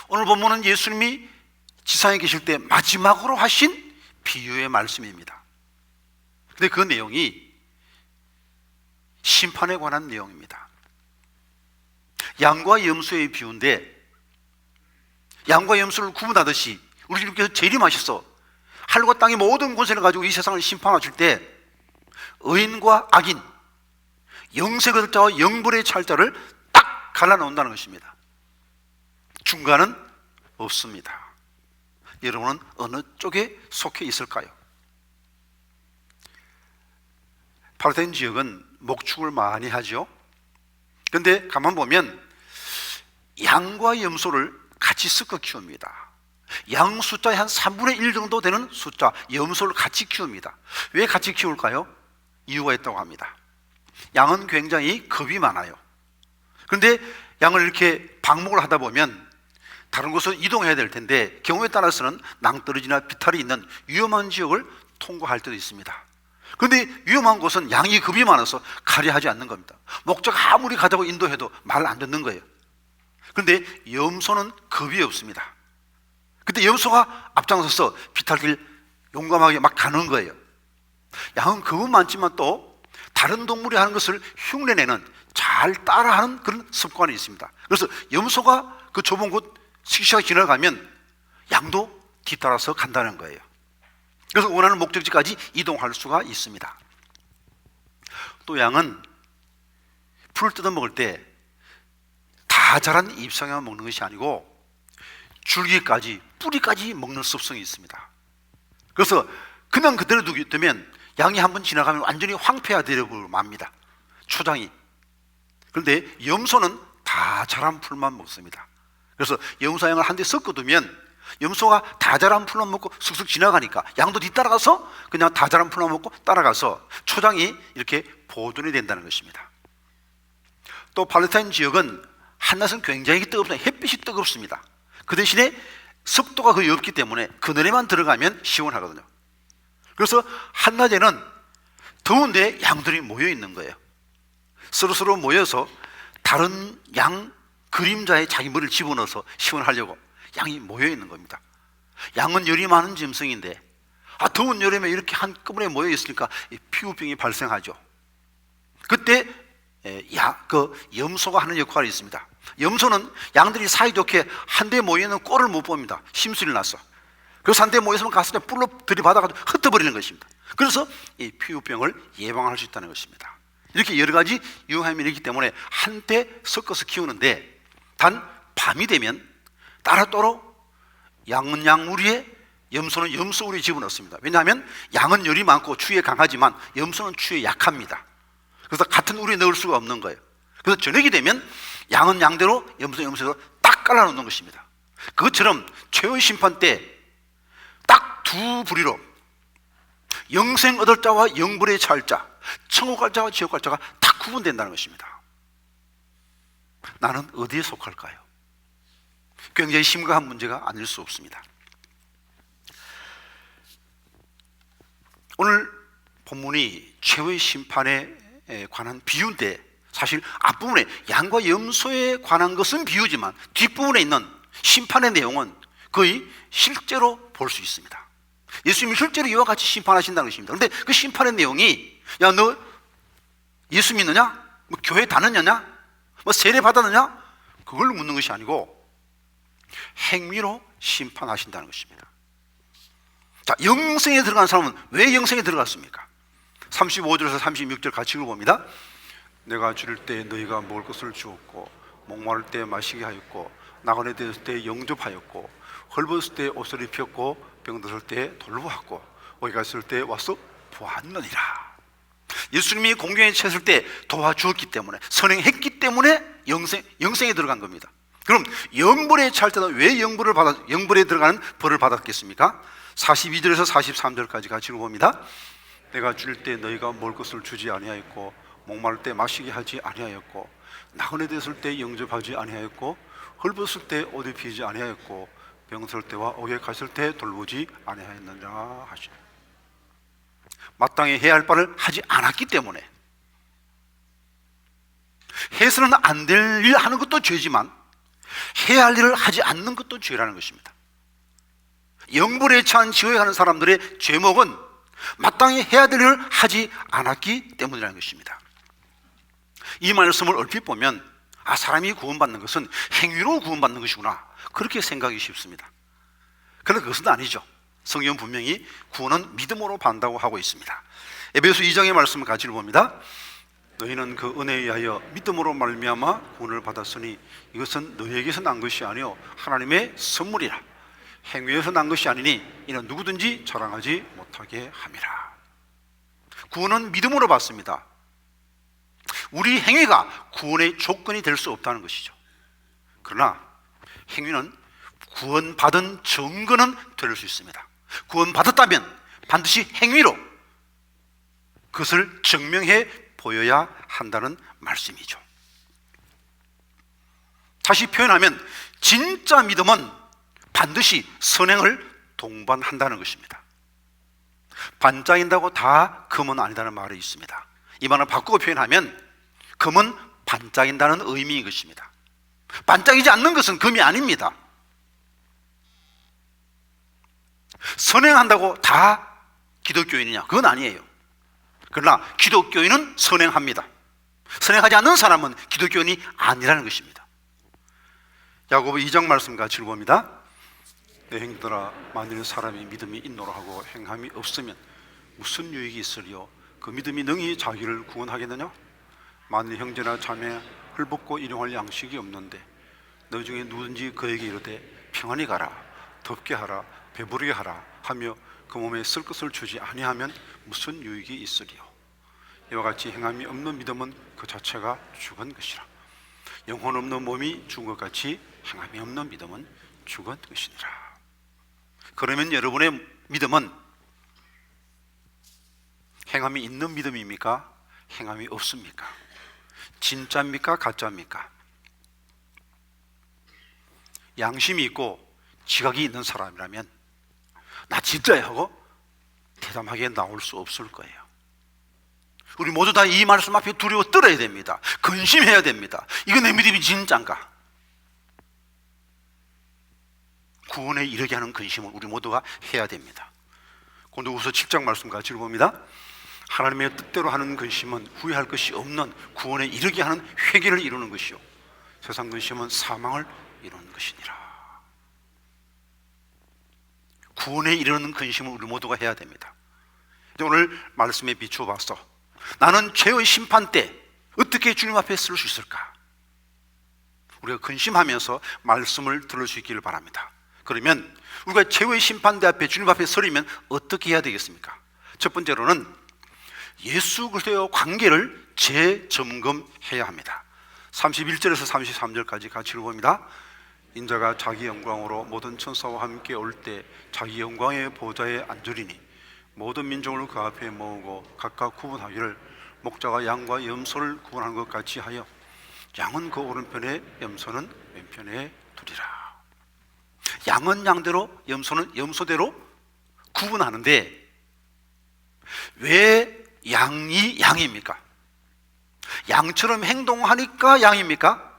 오늘 본문은 예수님이 지상에 계실 때 마지막으로 하신 비유의 말씀입니다. 근데 그 내용이 심판에 관한 내용입니다. 양과 염소의 비유인데, 양과 염소를 구분하듯이 우리 주님께서 재림하셔서 하늘과 땅의 모든 권세를 가지고 이 세상을 심판하실 때 의인과 악인, 영생의 얻을 자와 영벌의 찰 자를 딱 갈라놓는다는 것입니다. 중간은 없습니다. 여러분은 어느 쪽에 속해 있을까요? 팔레스타인 지역은 목축을 많이 하죠. 그런데 가만 보면 양과 염소를 같이 섞어 키웁니다. 양 숫자의 한 3분의 1 정도 되는 숫자, 염소를 같이 키웁니다. 왜 같이 키울까요? 이유가 있다고 합니다. 양은 굉장히 겁이 많아요. 그런데 양을 이렇게 방목을 하다 보면 다른 곳으로 이동해야 될 텐데 경우에 따라서는 낭떠러지나 비탈이 있는 위험한 지역을 통과할 때도 있습니다. 그런데 위험한 곳은 양이 겁이 많아서 가려 하지 않는 겁니다. 목자가 아무리 가자고 인도해도 말 안 듣는 거예요. 그런데 염소는 겁이 없습니다. 그때 염소가 앞장서서 비탈길 용감하게 막 가는 거예요. 양은 겁은 많지만 또 다른 동물이 하는 것을 흉내내는, 잘 따라하는 그런 습관이 있습니다. 그래서 염소가 그 좁은 곳 시시하게 지나가면 양도 뒤따라서 간다는 거예요. 그래서 원하는 목적지까지 이동할 수가 있습니다. 또 양은 풀을 뜯어 먹을 때 다 자란 잎사귀만 먹는 것이 아니고 줄기까지, 뿌리까지 먹는 습성이 있습니다. 그래서 그냥 그대로 두면 양이 한번 지나가면 완전히 황폐화되려고 맙니다. 초장이. 그런데 염소는 다 자란 풀만 먹습니다. 그래서 염소 양을 한 대 섞어두면 염소가 다 자란 풀만 먹고 쑥쑥 지나가니까 양도 뒤따라가서 그냥 다 자란 풀만 먹고 따라가서 초장이 이렇게 보존이 된다는 것입니다. 또 팔레스타인 지역은 한낮은 굉장히 뜨겁습니다. 햇빛이 뜨겁습니다. 그 대신에 습도가 거의 없기 때문에 그늘에만 들어가면 시원하거든요. 그래서 한낮에는 더운데 양들이 모여 있는 거예요. 서로서로 모여서 다른 양 그림자에 자기 머리를 집어넣어서 시원하려고 양이 모여 있는 겁니다. 양은 열이 많은 짐승인데 더운 여름에 이렇게 한꺼번에 모여 있으니까 피부병이 발생하죠. 그때 염소가 하는 역할이 있습니다. 염소는 양들이 사이좋게 한데 모여있는 꼴을 못 봅니다. 심술이 나서. 그래서 한데 모여서 가서 뿔로 들이받아가지고 흩어버리는 것입니다. 그래서 이 피부병을 예방할 수 있다는 것입니다. 이렇게 여러 가지 유효함이 있기 때문에 한때 섞어서 키우는데, 단 밤이 되면 따로따로 양은 양우리에 염소는 염소우리에 집어넣습니다. 왜냐하면 양은 열이 많고 추위에 강하지만 염소는 추위에 약합니다. 그래서 같은 우리에 넣을 수가 없는 거예요. 그래서 저녁이 되면 양은 양대로 염소는 염소대로 딱 깔아놓는 것입니다. 그것처럼 최후의 심판 때 딱 두 부리로 영생 얻을 자와 영벌의 찰 자, 천국 갈 자와 지옥 갈 자가 딱 구분된다는 것입니다. 나는 어디에 속할까요? 굉장히 심각한 문제가 아닐 수 없습니다. 오늘 본문이 최후의 심판에 관한 비유인데, 사실 앞부분에 양과 염소에 관한 것은 비유지만 뒷부분에 있는 심판의 내용은 거의 실제로 볼 수 있습니다. 예수님이 실제로 이와 같이 심판하신다는 것입니다. 그런데 그 심판의 내용이, 야, 너 예수 믿느냐? 뭐 교회 다녔느냐? 뭐 세례 받았느냐? 그걸 묻는 것이 아니고 행위로 심판하신다는 것입니다. 자, 영생에 들어간 사람은 왜 영생에 들어갔습니까? 35절에서 36절 같이 읽어봅니다. 내가 줄일 때 너희가 먹을 것을 주었고, 목마를 때 마시게 하였고, 나그네 되었을 때 영접하였고, 헐벗을 때 옷을 입혔고, 병들었을 때 돌보았고, 어디 갔을 때 와서 보았느니라. 예수님이 공경에 처했을 때 도와주었기 때문에, 선행했기 때문에 영생에 들어간 겁니다. 그럼 영벌에 찰 때는 왜 영벌에 들어가는 벌을 받았겠습니까? 42절에서 43절까지 같이 읽어봅니다. 내가 줄일 때 너희가 먹을 것을 주지 아니하였고, 목마를 때 마시게 하지 아니하였고, 나그네 되었을 때 영접하지 아니하였고, 헐벗을 때 옷 입히지 아니하였고, 병들 때와 옥에 갔을 때 돌보지 아니하였느냐 하시네. 마땅히 해야 할 바를 하지 않았기 때문에, 해서는 안 될 일 하는 것도 죄지만 해야 할 일을 하지 않는 것도 죄라는 것입니다. 영불에 처한 지옥에 가는 사람들의 죄목은 마땅히 해야 될 일을 하지 않았기 때문이라는 것입니다. 이 말씀을 얼핏 보면 사람이 구원받는 것은 행위로 구원받는 것이구나, 그렇게 생각이 쉽습니다. 그런데 그것은 아니죠. 성경은 분명히 구원은 믿음으로 받는다고 하고 있습니다. 에베소 2장의 말씀을 같이 봅니다. 너희는 그 은혜에 의하여 믿음으로 말미암아 구원을 받았으니 이것은 너희에게서 난 것이 아니요 하나님의 선물이라. 행위에서 난 것이 아니니 이는 누구든지 자랑하지 못하게 함이라. 구원은 믿음으로 받습니다. 우리 행위가 구원의 조건이 될 수 없다는 것이죠. 그러나 행위는 구원받은 증거는 될 수 있습니다. 구원받았다면 반드시 행위로 그것을 증명해 보여야 한다는 말씀이죠. 다시 표현하면 진짜 믿음은 반드시 선행을 동반한다는 것입니다. 반짝인다고 다 금은 아니다는 말이 있습니다. 이 말을 바꾸어 표현하면 금은 반짝인다는 의미인 것입니다. 반짝이지 않는 것은 금이 아닙니다. 선행한다고 다 기독교인이냐? 그건 아니에요. 그러나 기독교인은 선행합니다. 선행하지 않는 사람은 기독교인이 아니라는 것입니다. 야고보 2장 말씀 같이 봅니다. 내 형들아, 만일 사람이 믿음이 있노라 하고 행함이 없으면 무슨 유익이 있으리요? 그 믿음이 능히 자기를 구원하겠느냐? 만일 형제나 자매 헐벗고 일용할 양식이 없는데 너희 중에 누구든지 그에게 이르되 평안히 가라, 덥게 하라, 배부르게 하라 하며 그 몸에 쓸 것을 주지 아니하면 무슨 유익이 있으리요? 이와 같이 행함이 없는 믿음은 그 자체가 죽은 것이라. 영혼 없는 몸이 죽은 것 같이 행함이 없는 믿음은 죽은 것이니라. 그러면 여러분의 믿음은 행함이 있는 믿음입니까? 행함이 없습니까? 진짜입니까? 가짜입니까? 양심이 있고 지각이 있는 사람이라면 나 진짜야 하고 대담하게 나올 수 없을 거예요. 우리 모두 다 이 말씀 앞에 두려워 떨어야 됩니다. 근심해야 됩니다. 이거 내 믿음이 진짜인가? 구원에 이르게 하는 근심을 우리 모두가 해야 됩니다. 고린도후서 7장 말씀 같이 봅니다. 하나님의 뜻대로 하는 근심은 후회할 것이 없는 구원에 이르게 하는 회개를 이루는 것이요 세상 근심은 사망을 이루는 것이니라. 구원에 이르는 근심을 우리 모두가 해야 됩니다. 오늘 말씀에 비추어 봐서 나는 죄의 심판 때 어떻게 주님 앞에 설 수 있을까? 우리가 근심하면서 말씀을 들을 수 있기를 바랍니다. 그러면 우리가 죄의 심판대 앞에 주님 앞에 서리면 어떻게 해야 되겠습니까? 첫 번째로는 예수 그리스도의 관계를 재점검해야 합니다. 31절에서 33절까지 같이 읽어봅니다. 인자가 자기 영광으로 모든 천사와 함께 올 때 자기 영광의 보좌에 앉으리니 모든 민족을 그 앞에 모으고 각각 구분하기를 목자가 양과 염소를 구분한 것 같이 하여 양은 그 오른편에 염소는 왼편에 두리라. 양은 양대로 염소는 염소대로 구분하는데 왜 양이 양입니까? 양처럼 행동하니까 양입니까?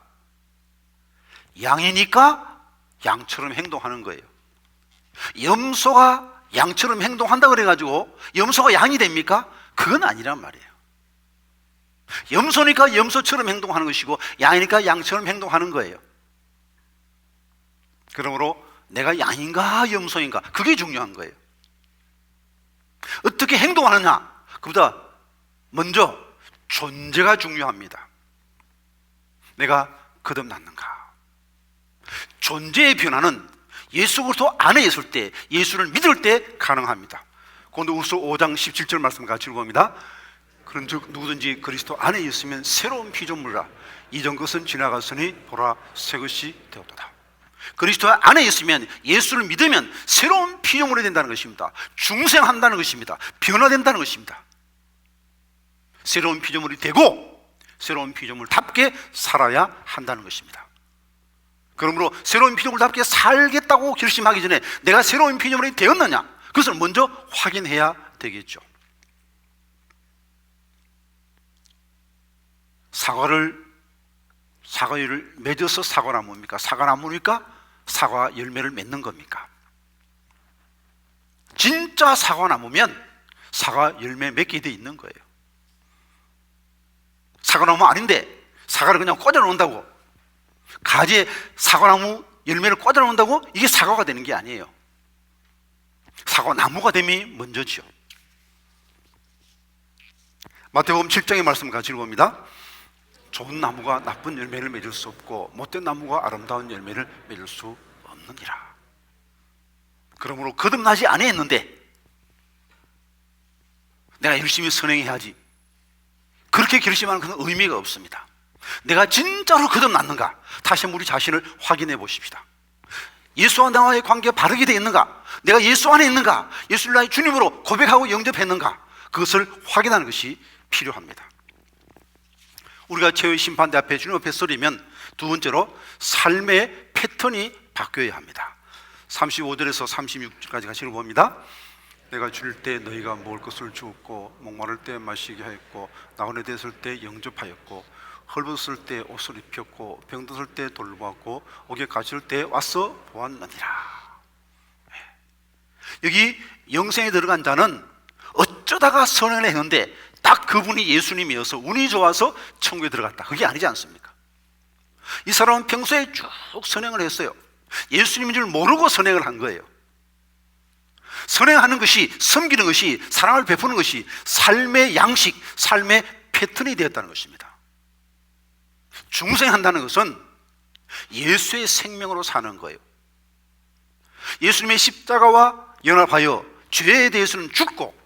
양이니까 양처럼 행동하는 거예요. 염소가 양처럼 행동한다 그래가지고 염소가 양이 됩니까? 그건 아니란 말이에요. 염소니까 염소처럼 행동하는 것이고 양이니까 양처럼 행동하는 거예요. 그러므로 내가 양인가 염소인가 그게 중요한 거예요. 어떻게 행동하느냐 그보다 먼저 존재가 중요합니다. 내가 거듭났는가? 존재의 변화는 예수 그리스도 안에 있을 때, 예수를 믿을 때 가능합니다. 고린도후서 5장 17절 말씀 같이 읽어봅니다. 그런즉 누구든지 그리스도 안에 있으면 새로운 피조물이라 이전 것은 지나갔으니 보라 새 것이 되었도다. 그리스도 안에 있으면 예수를 믿으면 새로운 피조물이 된다는 것입니다. 중생한다는 것입니다. 변화된다는 것입니다. 새로운 피조물이 되고 새로운 피조물답게 살아야 한다는 것입니다. 그러므로 새로운 피조물답게 살겠다고 결심하기 전에 내가 새로운 피조물이 되었느냐 그것을 먼저 확인해야 되겠죠. 사과를 맺어서 사과나무입니까? 사과나무니까 사과 열매를 맺는 겁니까? 진짜 사과나무면 사과 열매 맺게 돼 있는 거예요. 사과나무 아닌데 사과를 그냥 꽂아 놓는다고, 가지에 사과나무 열매를 꽂아 놓는다고 이게 사과가 되는 게 아니에요. 사과나무가 됨이 먼저죠. 마태복음 7장의 말씀 같이 읽어봅니다. 좋은 나무가 나쁜 열매를 맺을 수 없고 못된 나무가 아름다운 열매를 맺을 수 없느니라. 그러므로 거듭나지 아니했는데 내가 열심히 선행해야지, 그렇게 결심하는 것은 의미가 없습니다. 내가 진짜로 거듭났는가? 다시 한번 우리 자신을 확인해 보십시다. 예수와 나와의 관계가 바르게 되어 있는가? 내가 예수 안에 있는가? 예수를 나의 주님으로 고백하고 영접했는가? 그것을 확인하는 것이 필요합니다. 우리가 최후의 심판대 앞에 주님 앞에 서리면 두 번째로 삶의 패턴이 바뀌어야 합니다. 35절에서 36절까지 같이 읽어봅니다. 내가 줄 때 너희가 먹을 것을 주었고 목마를 때 마시게 하였고 나그네 됐을 때 영접하였고 헐벗을 때 옷을 입혔고 병들었을 때 돌보았고 옥에 갇힐 때 와서 보았느니라. 여기 영생에 들어간 자는 어쩌다가 선행을 했는데 딱 그분이 예수님이어서 운이 좋아서 천국에 들어갔다, 그게 아니지 않습니까? 이 사람은 평소에 쭉 선행을 했어요. 예수님인 줄 모르고 선행을 한 거예요. 선행하는 것이, 섬기는 것이, 사랑을 베푸는 것이 삶의 양식, 삶의 패턴이 되었다는 것입니다. 중생한다는 것은 예수의 생명으로 사는 거예요. 예수님의 십자가와 연합하여 죄에 대해서는 죽고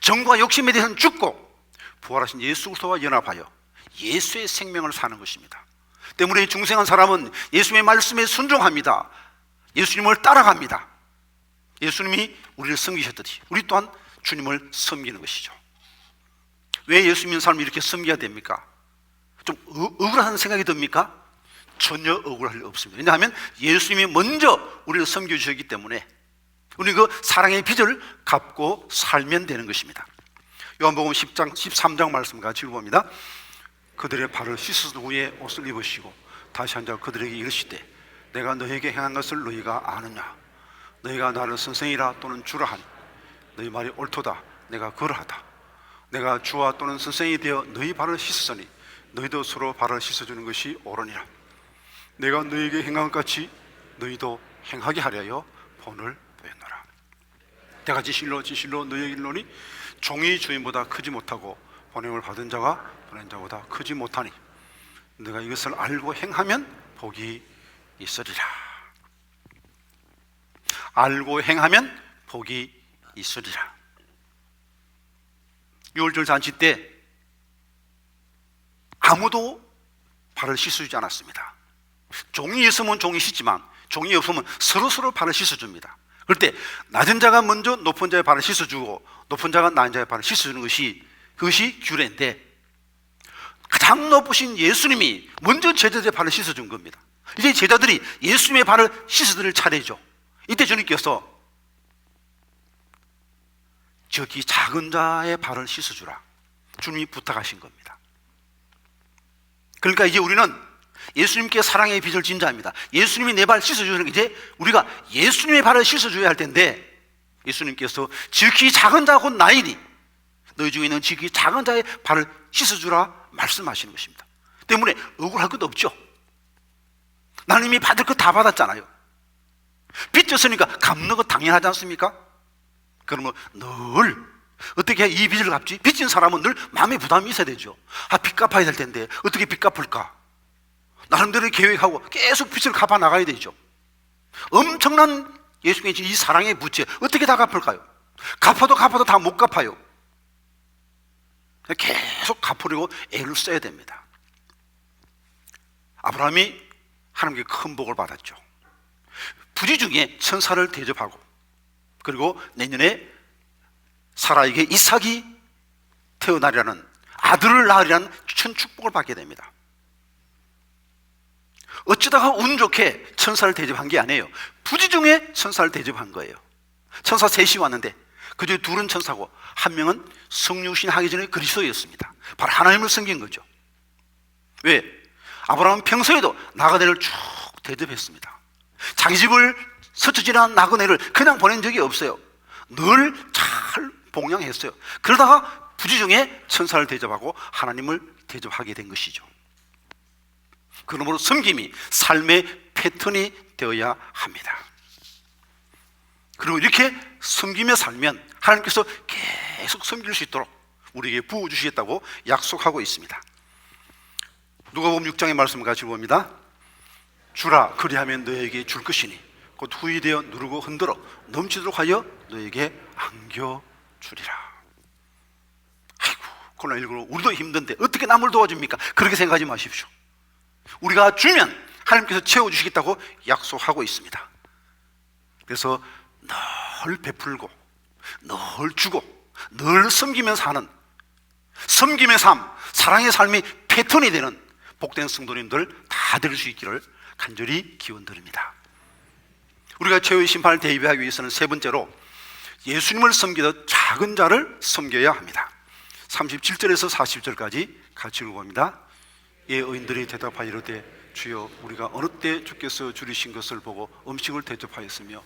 정과 욕심에 대해서는 죽고 부활하신 예수 그리스도와 연합하여 예수의 생명을 사는 것입니다. 때문에 중생한 사람은 예수님의 말씀에 순종합니다. 예수님을 따라갑니다. 예수님이 우리를 섬기셨듯이 우리 또한 주님을 섬기는 것이죠. 왜 예수 믿는 사람이 이렇게 섬겨야 됩니까? 좀 억울한 생각이 듭니까? 전혀 억울할 일 없습니다. 왜냐하면 예수님이 먼저 우리를 섬겨주셨기 때문에 우리 그 사랑의 빚을 갚고 살면 되는 것입니다. 요한복음 10장 13장 말씀 같이 읽어봅니다. 그들의 발을 씻으신 후에 옷을 입으시고 다시 앉아 그들에게 이르시되 내가 너에게 행한 것을 너희가 아느냐? 너희가 나를 선생이라 또는 주라 하니 너희 말이 옳도다. 내가 그러하다. 내가 주와 또는 선생이 되어 너희 발을 씻으니 너희도 서로 발을 씻어주는 것이 옳으니라. 내가 너희에게 행한 것 같이 너희도 행하게 하려 본을 보였노라. 내가 진실로 너희에게 이르노니 종이 주인보다 크지 못하고 보냄을 받은 자가 보낸 자보다 크지 못하니 너가 이것을 알고 행하면 복이 있으리라. 알고 행하면 복이 있으리라. 유월절 잔치 때 아무도 발을 씻어주지 않았습니다. 종이 있으면 종이 씻지만 종이 없으면 서로 발을 씻어줍니다. 그럴 때 낮은 자가 먼저 높은 자의 발을 씻어주고 높은 자가 낮은 자의 발을 씻어주는 그것이 규례인데 가장 높으신 예수님이 먼저 제자들의 발을 씻어준 겁니다. 이제 제자들이 예수님의 발을 씻어드릴 차례죠. 이때 주님께서 저기 작은 자의 발을 씻어주라, 주님이 부탁하신 겁니다. 그러니까 이제 우리는 예수님께 사랑의 빚을 진 자입니다. 예수님이 내 발 씻어주는 게 이제 우리가 예수님의 발을 씻어줘야 할 텐데 예수님께서 지극히 작은 자 곧 나이니 너희 중에 있는 지극히 작은 자의 발을 씻어주라 말씀하시는 것입니다. 때문에 억울할 것도 없죠. 나는 이미 받을 거 다 받았잖아요. 빚 졌으니까 갚는 거 당연하지 않습니까? 그러면 늘 어떻게 이 빚을 갚지? 빚진 사람은 늘 마음에 부담이 있어야 되죠. 빚 갚아야 될 텐데 어떻게 빚 갚을까? 나름대로 계획하고 계속 빚을 갚아 나가야 되죠. 엄청난 예수님의 이 사랑의 부채 어떻게 다 갚을까요? 갚아도 다 못 갚아요. 계속 갚으려고 애를 써야 됩니다. 아브라함이 하나님께 큰 복을 받았죠. 부지 중에 천사를 대접하고 그리고 내년에 사라에게 이삭이 태어나리라는 아들을 낳으리라는 큰 축복을 받게 됩니다. 어쩌다가 운 좋게 천사를 대접한 게 아니에요. 부지 중에 천사를 대접한 거예요. 천사 셋이 왔는데 그중에 둘은 천사고 한 명은 성육신 하기 전에 그리스도였습니다. 바로 하나님을 섬긴 거죠. 왜? 아브라함은 평소에도 나그네를 쭉 대접했습니다. 자기 집을 스쳐 지나간 나그네를 그냥 보낸 적이 없어요. 늘 잘 봉양했어요. 그러다가 부지중에 천사를 대접하고 하나님을 대접하게 된 것이죠. 그러므로 섬김이 삶의 패턴이 되어야 합니다. 그리고 이렇게 섬김에 살면 하나님께서 계속 섬길 수 있도록 우리에게 부어주시겠다고 약속하고 있습니다. 누가복음 6장의 말씀을 같이 봅니다. 주라, 그리하면 너에게 줄 것이니 곧 후히 되어 누르고 흔들어 넘치도록 하여 너에게 안겨주리라. 아이고, 코로나19로 우리도 힘든데 어떻게 남을 도와줍니까? 그렇게 생각하지 마십시오. 우리가 주면 하나님께서 채워주시겠다고 약속하고 있습니다. 그래서 늘 베풀고 늘 주고 늘 섬기면서 하는 섬김의 삶, 사랑의 삶이 패턴이 되는 복된 성도님들 다 될 수 있기를 간절히 기원드립니다. 우리가 최후의 심판을 대비하기 위해서는 세 번째로 예수님을 섬기듯 작은 자를 섬겨야 합니다. 37절에서 40절까지 같이 읽어봅니다. 예, 의인들이 대답하이르되 주여, 우리가 어느 때 주께서 줄이신 것을 보고 음식을 대접하였으며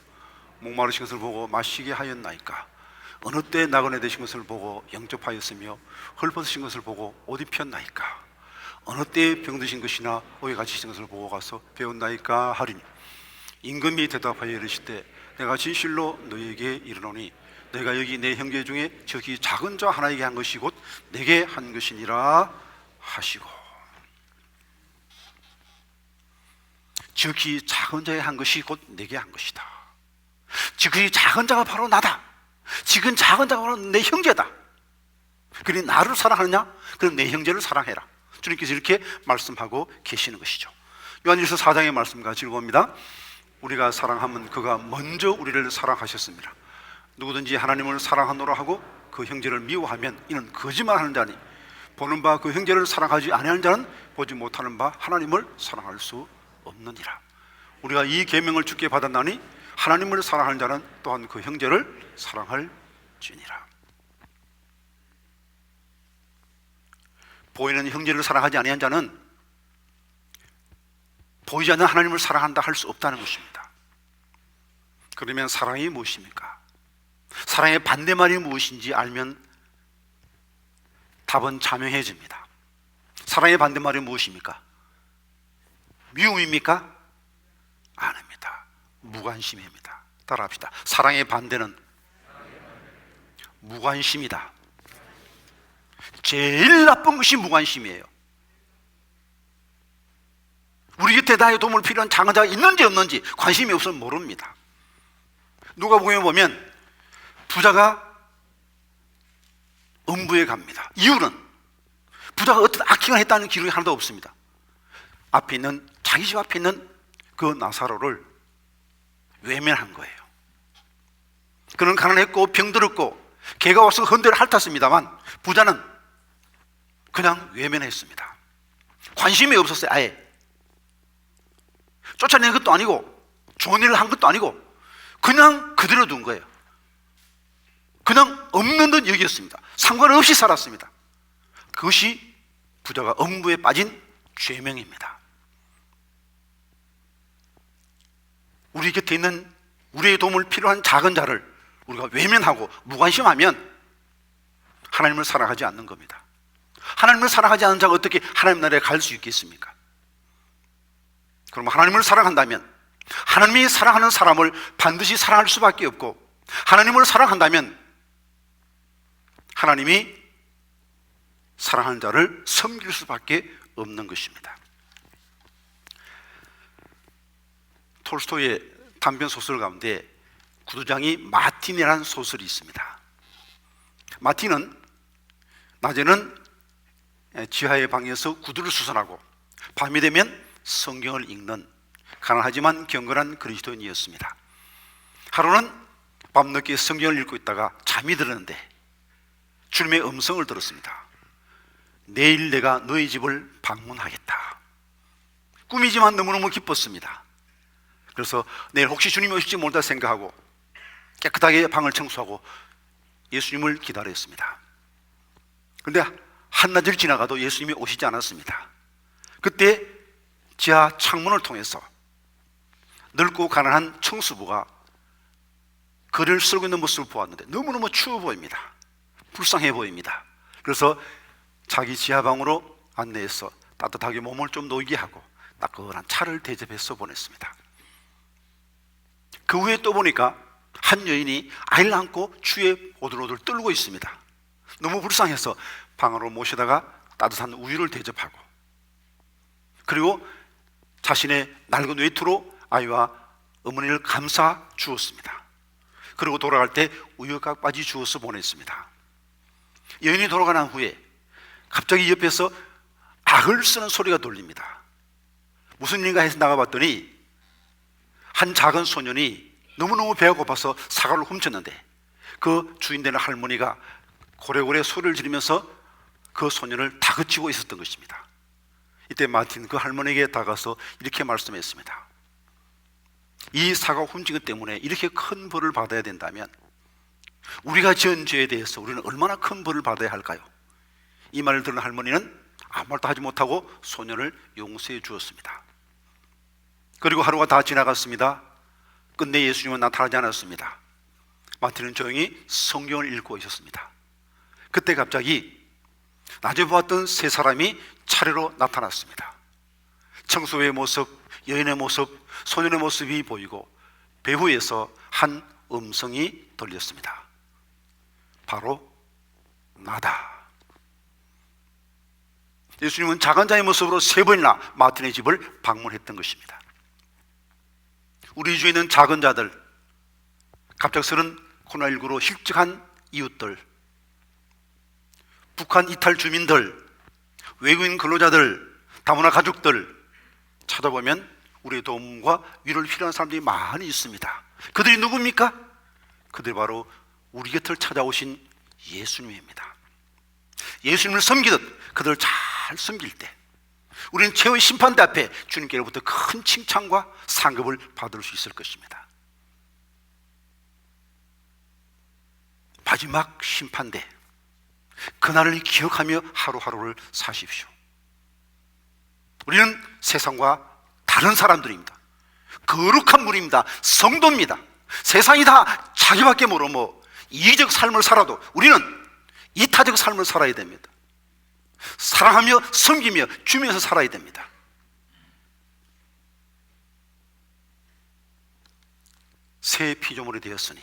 목마르신 것을 보고 마시게 하였나이까? 어느 때 나그네 되신 것을 보고 영접하였으며 헐벗으신 것을 보고 옷 입혔나이까? 어느 때 병드신 것이나 옥에 갇히신 것을 보고 가서 배웠나이까 하리니, 임금이 대답하여 이르시되 내가 진실로 너희에게 이르노니 내가 여기 내 형제 중에 저기 작은 자 하나에게 한 것이 곧 내게 한 것이니라 하시고, 저기 작은 자에 한 것이 곧 내게 한 것이다. 지금 작은 자가 바로 나다. 지금 작은 자가 바로 내 형제다. 그러니 나를 사랑하느냐? 그럼 내 형제를 사랑해라. 주님께서 이렇게 말씀하고 계시는 것이죠. 요한일서 4장의 말씀 같이 읽어봅니다. 우리가 사랑하면 그가 먼저 우리를 사랑하셨습니다. 누구든지 하나님을 사랑하노라 하고 그 형제를 미워하면 이는 거짓말하는 자니 보는 바 그 형제를 사랑하지 아니하는 자는 보지 못하는 바 하나님을 사랑할 수 없느니라. 우리가 이 계명을 주께 받았나니 하나님을 사랑하는 자는 또한 그 형제를 사랑할지니라. 보이는 형제를 사랑하지 아니한 자는 보이지 않는 하나님을 사랑한다 할 수 없다는 것입니다. 그러면 사랑이 무엇입니까? 사랑의 반대말이 무엇인지 알면 답은 자명해집니다. 사랑의 반대말이 무엇입니까? 미움입니까? 아닙니다. 무관심입니다. 따라합시다. 사랑의 반대는 무관심이다. 제일 나쁜 것이 무관심이에요. 우리 곁에 나의 도움을 필요한 작은 자가 있는지 없는지 관심이 없으면 모릅니다. 누가복음에 보면 부자가 음부에 갑니다. 이유는 부자가 어떤 악행을 했다는 기록이 하나도 없습니다. 앞에 있는, 자기 집 앞에 있는 그 나사로를 외면한 거예요. 그는 가난했고 병들었고 개가 와서 헌대를 핥았습니다만 부자는 그냥 외면했습니다. 관심이 없었어요. 아예 쫓아낸 것도 아니고 좋은 일을 한 것도 아니고 그냥 그대로 둔 거예요. 그냥 없는 듯 여겼습니다. 상관없이 살았습니다. 그것이 부자가 음부에 빠진 죄명입니다. 우리 곁에 있는 우리의 도움을 필요한 작은 자를 우리가 외면하고 무관심하면 하나님을 사랑하지 않는 겁니다. 하나님을 사랑하지 않는 자가 어떻게 하나님 나라에 갈 수 있겠습니까? 그럼 하나님을 사랑한다면 하나님이 사랑하는 사람을 반드시 사랑할 수밖에 없고, 하나님을 사랑한다면 하나님이 사랑하는 자를 섬길 수밖에 없는 것입니다. 톨스토이의 단편 소설 가운데 구두장이 마틴이라는 소설이 있습니다. 마틴은 낮에는 지하의 방에서 구두를 수선하고 밤이 되면 성경을 읽는 가난하지만 경건한 그리스도인이었습니다. 하루는 밤늦게 성경을 읽고 있다가 잠이 들었는데 주님의 음성을 들었습니다. 내일 내가 너희 집을 방문하겠다. 꿈이지만 너무너무 기뻤습니다. 그래서 내일 혹시 주님이 오실지 모른다 생각하고 깨끗하게 방을 청소하고 예수님을 기다렸습니다. 그런데 한낮을 지나가도 예수님이 오시지 않았습니다. 그때 지하 창문을 통해서 늙고 가난한 청수부가 글을 쓰고 있는 모습을 보았는데 너무너무 추워 보입니다. 불쌍해 보입니다. 그래서 자기 지하방으로 안내해서 따뜻하게 몸을 좀 녹이게 하고 따끈한 차를 대접해서 보냈습니다. 그 후에 또 보니까 한 여인이 아이를 안고 추위에 오들오들 떨고 있습니다. 너무 불쌍해서 방으로 모시다가 따뜻한 우유를 대접하고, 그리고 자신의 낡은 외투로 아이와 어머니를 감싸 주었습니다. 그리고 돌아갈 때 우유까지 주어서 보냈습니다. 여인이 돌아가 난 후에 갑자기 옆에서 악을 쓰는 소리가 들립니다. 무슨 일인가 해서 나가봤더니 한 작은 소년이 너무너무 배가 고파서 사과를 훔쳤는데 그 주인 되는 할머니가 고래고래 소리를 지르면서 그 소년을 다그치고 있었던 것입니다. 이때 마틴 그 할머니에게 다가서 이렇게 말씀했습니다. 이 사과 훔친 것 때문에 이렇게 큰 벌을 받아야 된다면 우리가 지은 죄에 대해서 우리는 얼마나 큰 벌을 받아야 할까요? 이 말을 들은 할머니는 아무 말도 하지 못하고 소년을 용서해 주었습니다. 그리고 하루가 다 지나갔습니다. 끝내 예수님은 나타나지 않았습니다. 마틴은 조용히 성경을 읽고 있었습니다. 그때 갑자기 낮에 보았던 세 사람이 차례로 나타났습니다. 청소의 모습, 여인의 모습, 소년의 모습이 보이고 배후에서 한 음성이 들렸습니다. 바로 나다. 예수님은 작은 자의 모습으로 세 번이나 마틴의 집을 방문했던 것입니다. 우리 주위에 있는 작은 자들, 갑작스런 코로나19로 실직한 이웃들, 북한 이탈 주민들, 외국인 근로자들, 다문화 가족들 찾아보면 우리의 도움과 위로를 필요한 사람들이 많이 있습니다. 그들이 누굽니까? 그들이 바로 우리 곁을 찾아오신 예수님입니다. 예수님을 섬기듯 그들을 잘 섬길 때 우리는 최후의 심판대 앞에 주님께로부터 큰 칭찬과 상급을 받을 수 있을 것입니다. 마지막 심판대, 그날을 기억하며 하루하루를 사십시오. 우리는 세상과 다른 사람들입니다. 거룩한 분입니다. 성도입니다. 세상이 다 자기밖에 모르고 이기적 삶을 살아도 우리는 이타적 삶을 살아야 됩니다. 사랑하며 섬기며 주면서 살아야 됩니다. 새 피조물이 되었으니,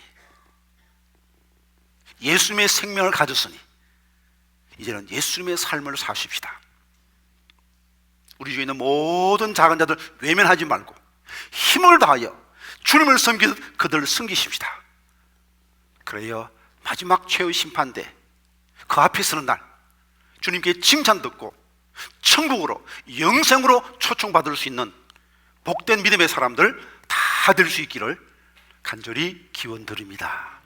예수님의 생명을 가졌으니 이제는 예수님의 삶을 사십시다. 우리 주위에 있는 모든 작은 자들 외면하지 말고 힘을 다하여 주님을 섬기듯 그들을 섬기십시다. 그래야 마지막 최후의 심판대 그 앞에 서는 날 주님께 칭찬 듣고 천국으로 영생으로 초청받을 수 있는 복된 믿음의 사람들 다 될 수 있기를 간절히 기원드립니다.